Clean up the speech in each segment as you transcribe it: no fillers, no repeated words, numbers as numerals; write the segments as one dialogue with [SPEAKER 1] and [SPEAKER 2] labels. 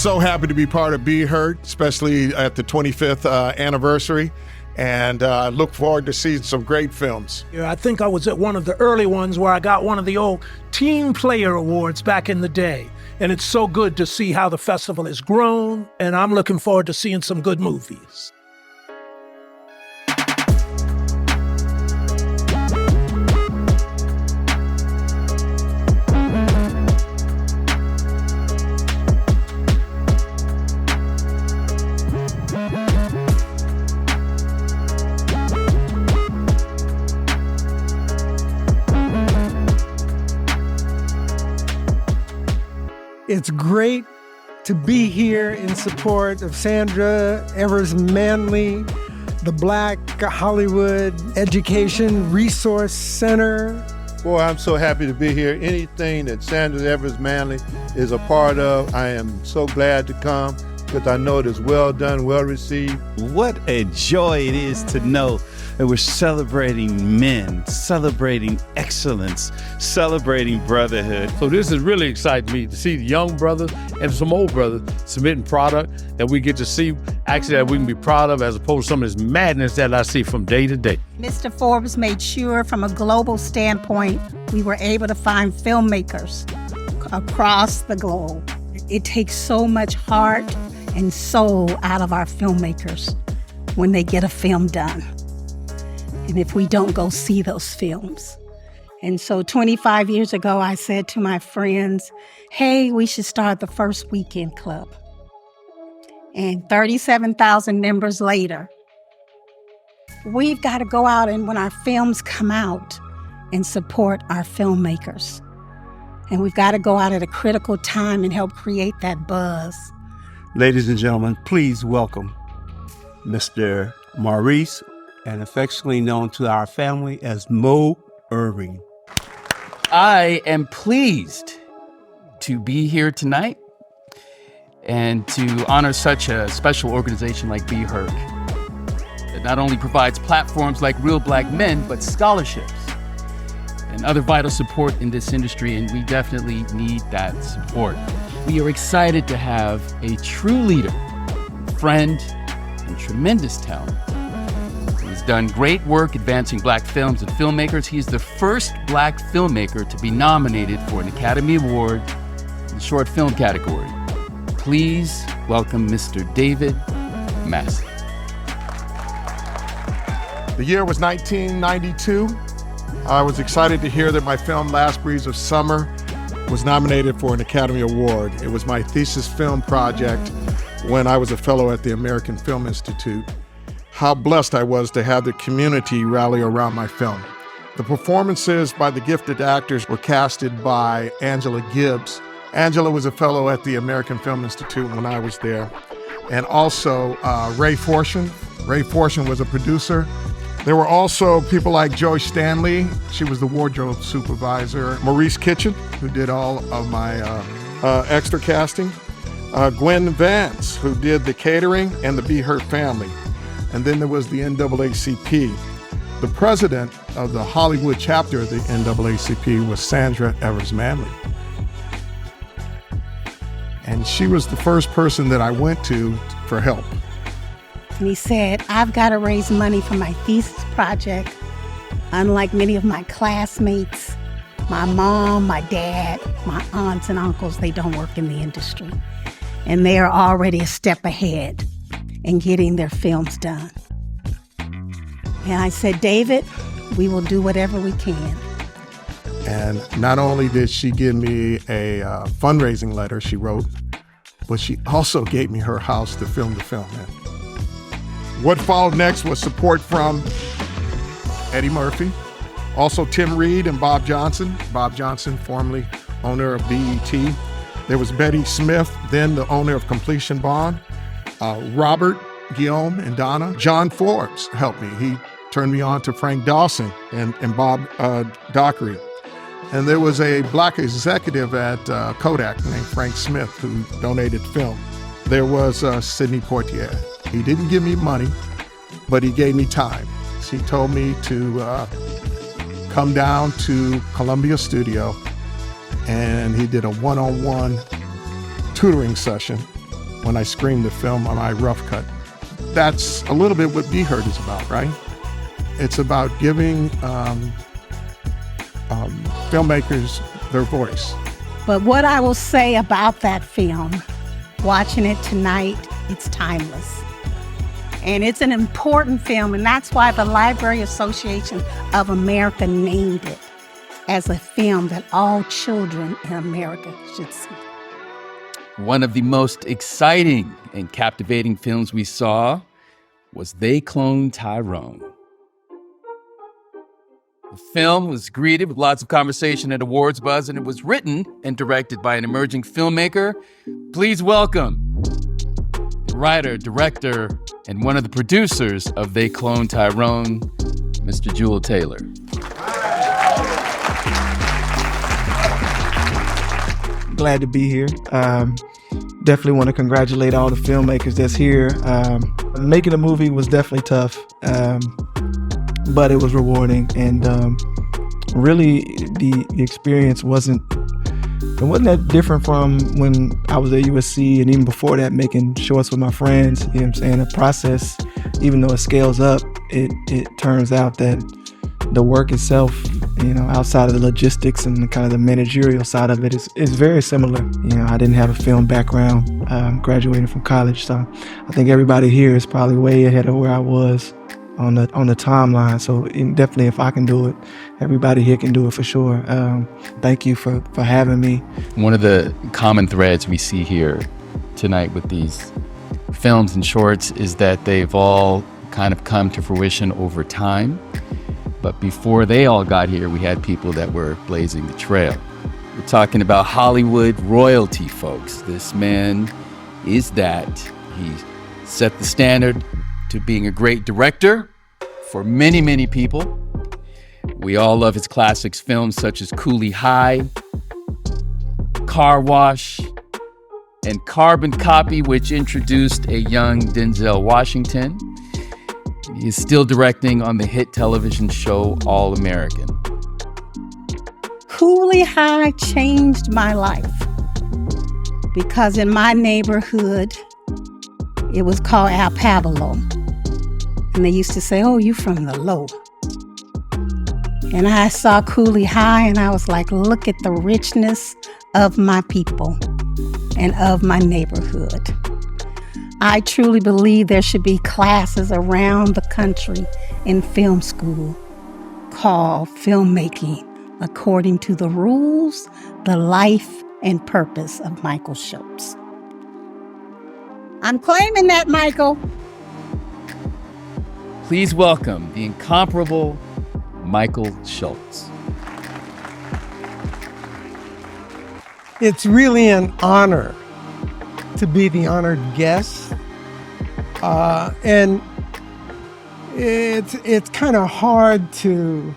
[SPEAKER 1] so happy to be part of BHERC, especially at the 25th anniversary. And I look forward to seeing some great films.
[SPEAKER 2] Yeah, I think I was at one of the early ones where I got one of the old Teen Player Awards back in the day. And it's so good to see how the festival has grown, and I'm looking forward to seeing some good movies.
[SPEAKER 3] It's great to be here in support of Sandra Evers Manley, the Black Hollywood Education Resource Center.
[SPEAKER 4] Boy, I'm so happy to be here. Anything that Sandra Evers Manley is a part of, I am so glad to come because I know it is well done, well received.
[SPEAKER 5] What a joy it is to know that we're celebrating men, celebrating excellence, celebrating brotherhood.
[SPEAKER 6] So this is really exciting me to see the young brothers and some old brothers submitting product that we get to see, actually that we can be proud of, as opposed to some of this madness that I see from day to day.
[SPEAKER 7] Mr. Forbes made sure from a global standpoint, we were able to find filmmakers across the globe. It takes so much heart and soul out of our filmmakers when they get a film done. And if we don't go see those films. And so 25 years ago, I said to my friends, hey, we should start the First Weekend Club. And 37,000 members later, we've got to go out and when our films come out and support our filmmakers. And we've got to go out at a critical time and help create that buzz.
[SPEAKER 8] Ladies and gentlemen, please welcome Mr. Maurice, and affectionately known to our family as Mo Irving.
[SPEAKER 9] I am pleased to be here tonight and to honor such a special organization like BHERC that not only provides platforms like Real Black Men, but scholarships and other vital support in this industry, and we definitely need that support. We are excited to have a true leader, friend, and tremendous talent. He's done great work advancing Black films and filmmakers. He's the first Black filmmaker to be nominated for an Academy Award in the short film category. Please welcome Mr. David Massey.
[SPEAKER 1] The year was 1992. I was excited to hear that my film Last Breeze of Summer was nominated for an Academy Award. It was my thesis film project when I was a fellow at the American Film Institute. How blessed I was to have the community rally around my film. The performances by the gifted actors were casted by Angela Gibbs. Angela was a fellow at the American Film Institute when I was there. And also Ray Fortune. Ray Fortune was a producer. There were also people like Joy Stanley. She was the wardrobe supervisor. Maurice Kitchen, who did all of my extra casting. Gwen Vance, who did the catering, and the BHERC family. And then there was the NAACP. The president of the Hollywood chapter of the NAACP was Sandra Evers Manley. And she was the first person that I went to for help.
[SPEAKER 7] And he said, I've got to raise money for my thesis project. Unlike many of my classmates, my mom, my dad, my aunts and uncles, they don't work in the industry. And they are already a step ahead in getting their films done. And I said, David, we will do whatever we can.
[SPEAKER 1] And not only did she give me a fundraising letter she wrote, but she also gave me her house to film the film in. What followed next was support from Eddie Murphy, also Tim Reed and Bob Johnson. Bob Johnson, formerly owner of BET. There was Betty Smith, then the owner of Completion Bond. Robert, Guillaume, and Donna. John Forbes helped me. He turned me on to Frank Dawson and Bob Dockery. And there was a Black executive at Kodak named Frank Smith who donated film. There was Sidney Poitier. He didn't give me money, but he gave me time. He told me to come down to Columbia Studio, and he did a one-on-one tutoring session when I screened the film on my rough cut. That's a little bit what BHERC is about, right? It's about giving filmmakers their voice.
[SPEAKER 7] But what I will say about that film, watching it tonight, it's timeless. And it's an important film, and that's why the Library Association of America named it as a film that all children in America should see.
[SPEAKER 9] One of the most exciting and captivating films we saw was They Cloned Tyrone. The film was greeted with lots of conversation and awards buzz, and it was written and directed by an emerging filmmaker. Please welcome the writer, director, and one of the producers of They Cloned Tyrone, Mr. Jewel Taylor.
[SPEAKER 10] Glad to be here. Definitely want to congratulate all the filmmakers that's here. Making a movie was definitely tough, but it was rewarding. And really, the experience wasn't that different from when I was at USC and even before that, making shorts with my friends. You know what I'm saying? The process, even though it scales up, it turns out that the work itself, outside of the logistics and the kind of the managerial side of it is very similar. I didn't have a film background, graduating from college, so I think everybody here is probably way ahead of where I was on the timeline. So definitely, if I can do it, everybody here can do it for sure. Thank you for having me.
[SPEAKER 9] One of the common threads we see here tonight with these films and shorts is that they've all kind of come to fruition over time. But before they all got here, we had people that were blazing the trail. We're talking about Hollywood royalty, folks. This man is that. He set the standard to being a great director for many, many people. We all love his classics films such as Cooley High, Car Wash, and Carbon Copy, which introduced a young Denzel Washington. He is still directing on the hit television show All American.
[SPEAKER 7] Cooley High changed my life because in my neighborhood, it was called Al Pavalo. And they used to say, "Oh, you from the low." And I saw Cooley High and I was like, look at the richness of my people and of my neighborhood. I truly believe there should be classes around the country in film school called Filmmaking According to the Rules, the Life and Purpose of Michael Schultz. I'm claiming that, Michael.
[SPEAKER 9] Please welcome the incomparable Michael Schultz.
[SPEAKER 3] It's really an honor to be the honored guest. And it's kind of hard to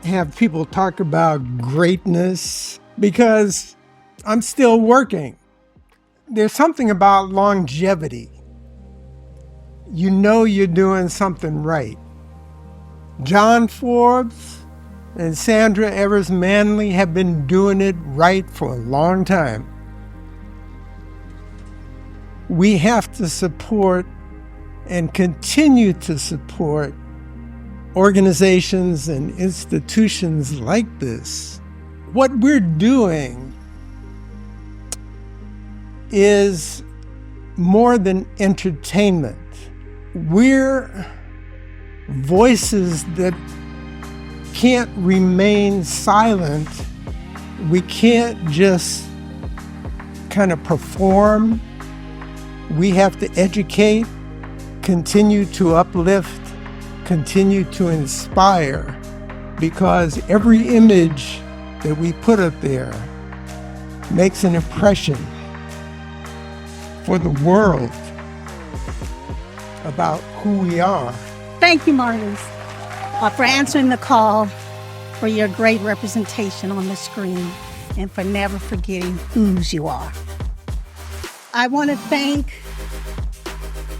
[SPEAKER 3] have people talk about greatness because I'm still working. There's something about longevity. You know you're doing something right. John Forbes and Sandra Evers Manley have been doing it right for a long time. We have to support and continue to support organizations and institutions like this. What we're doing is more than entertainment. We're voices that can't remain silent. We can't just kind of perform. We have to educate, continue to uplift, continue to inspire, because every image that we put up there makes an impression for the world about who we are.
[SPEAKER 7] Thank you, Maurice, for answering the call, for your great representation on the screen, and for never forgetting whose you are. I want to thank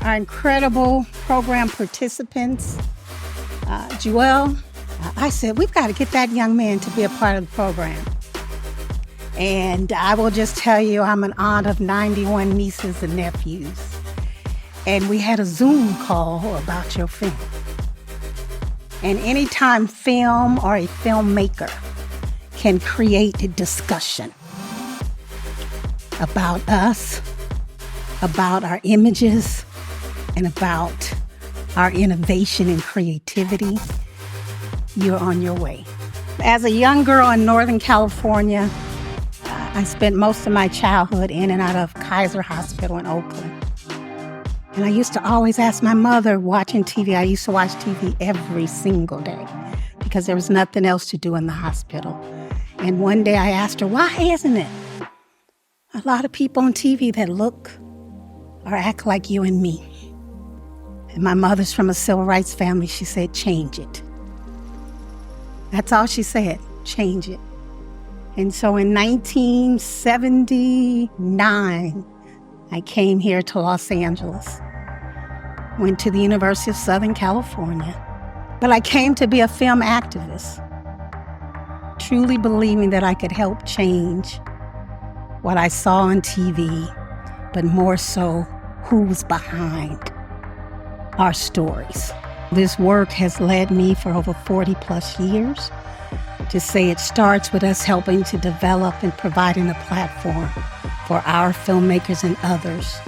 [SPEAKER 7] our incredible program participants. Joel, I said, we've got to get that young man to be a part of the program. And I will just tell you, I'm an aunt of 91 nieces and nephews. And we had a Zoom call about your film. And anytime film or a filmmaker can create a discussion about us, about our images, and about our innovation and creativity, you're on your way. As a young girl in Northern California, I spent most of my childhood in and out of Kaiser Hospital in Oakland. And I used to always ask my mother, watching TV, I used to watch TV every single day because there was nothing else to do in the hospital. And one day I asked her, why isn't it a lot of people on TV that look or act like you and me? And my mother's from a civil rights family. She said, change it. That's all she said, change it. And so in 1979, I came here to Los Angeles, went to the University of Southern California, but I came to be a film activist, truly believing that I could help change what I saw on TV, but more so who was behind our stories. This work has led me for over 40 plus years to say it starts with us helping to develop and providing a platform for our filmmakers and others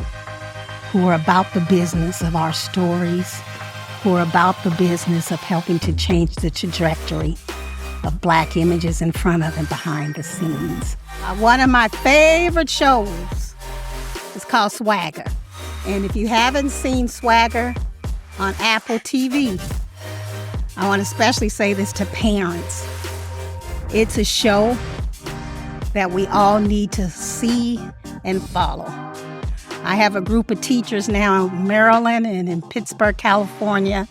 [SPEAKER 7] who are about the business of our stories, who are about the business of helping to change the trajectory of Black images in front of and behind the scenes. One of my favorite shows is called Swagger. And if you haven't seen Swagger on Apple TV, I want to especially say this to parents. It's a show that we all need to see and follow. I have a group of teachers now in Maryland and in Pittsburgh, California,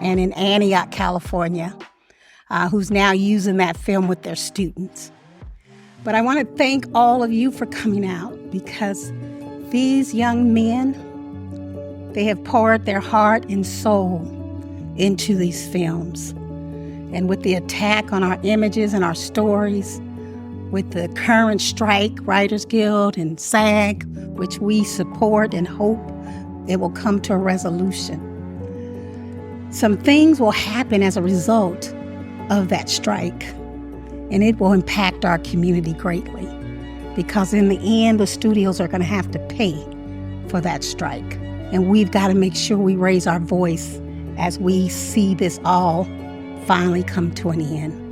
[SPEAKER 7] and in Antioch, California, who's now using that film with their students. But I want to thank all of you for coming out, because these young men, they have poured their heart and soul into these films. And with the attack on our images and our stories, with the current strike, Writers Guild and SAG, which we support and hope it will come to a resolution. Some things will happen as a result of that strike, and it will impact our community greatly, because in the end, the studios are going to have to pay for that strike. And we've got to make sure we raise our voice as we see this all finally come to an end.